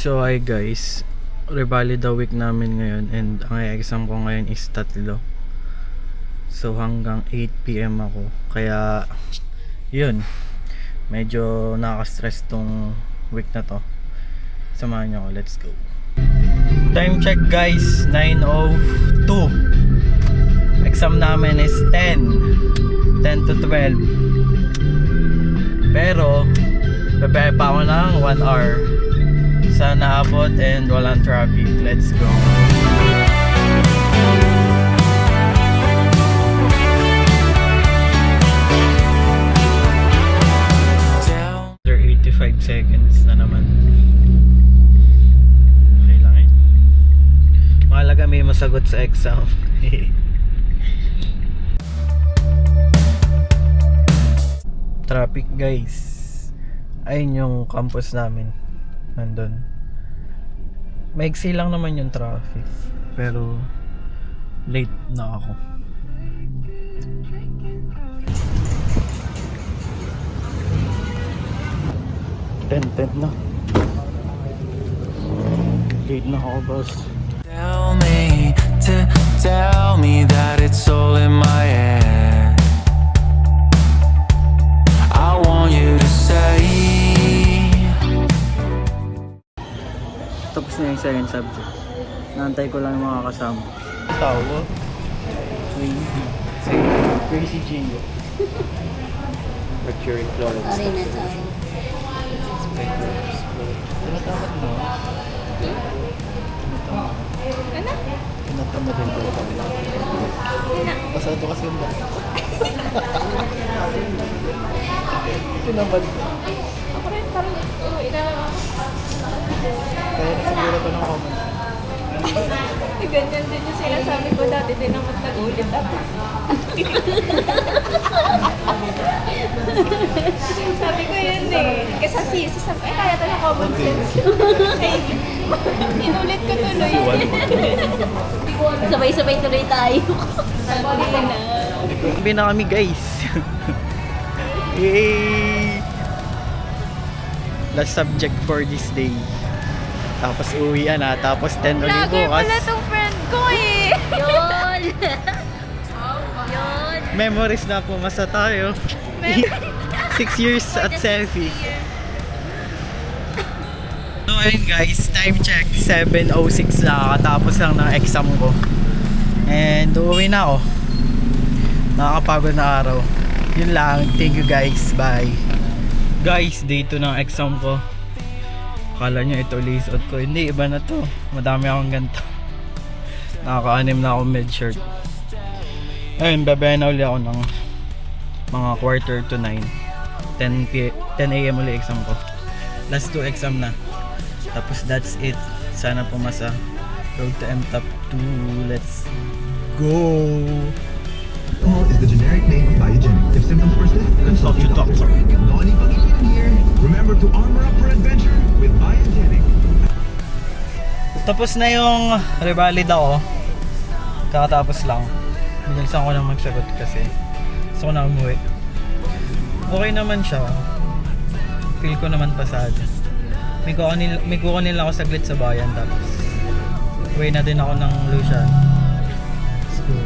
So hi guys, revalid the week namin ngayon and ang exam ko ngayon is 3. So hanggang 8 PM ako. Kaya yun, medyo nakaka-stress tong week na to. Samahan niyo ako, let's go. Time check guys, 9:02. Exam namin is 10 to 12. Pero babae pa ako ng 1 hour. Sana abot and walang traffic. Let's go. After 85 seconds na naman. Okay lang eh. Mahalaga may masagot sa exam. Traffic guys. Ayun yung campus namin. Nandun. Maiksi lang naman yung traffic. Pero late na ako. Ten na. Late na ako, boss. Tell me that it's all in my head. I want you to say. Tapos na yung second subject. Naantay ko lang yung mga kasama. Tawa. Crazy Jingo. Mercury Florence. Sorry na, sorry. Tinatamad mo? Tinatamad rin ko. Pasado kasi yung bata. Tinamad ko. Ako rin parang Kaya nasiguro ko ng comments. ganyan din yung sinasabi ko dati din naman nag-ulit ako. Sabi ko yun eh. Kasi sabi ko, kaya ito na common sense. Ay, inulit ko tuloy. Sabay-sabay tuloy tayo. Sabi na. Sabi na kami guys. Yay! Last subject for this day. Tapos uwian na. Tapos 10 ulit Lagi bukas. pala tong friend ko eh. Yun. Yun. Memories na pumasa tayo. 6 years at selfie. So ayun guys, time check 7:06 na, katapos lang ng exam ko. And uuwi na ako. Nakakapagod na araw. Yun lang, thank you guys, bye. Guys, day 2 ng exam ko. Akala nyo ito ulit suot ko. Hindi, iba na to. Madami akong ganito. Nakaka-anim na akong med-shirt. Ayun, babayan na ulit ako ng mga 8:45 to 10 AM ulit exam ko. Last 2 exam na. Tapos that's it. Sana pumasa. Road to MTOP 2. Let's go! Alcohol is the generic name of Biogenic. If symptoms persist, consult your doctor. No any pag-iinom here. Remember to armor up for adventure with Biogenic. Tapos na yung revalid ako. Kakatapos lang. Binalisan ko lang magsagot kasi gusto ko na umuwi. Okay naman siya. Feel ko naman pasado. May kukunin lang ako saglit sa bayan. Tapos uwi na din ako ng Lucia School.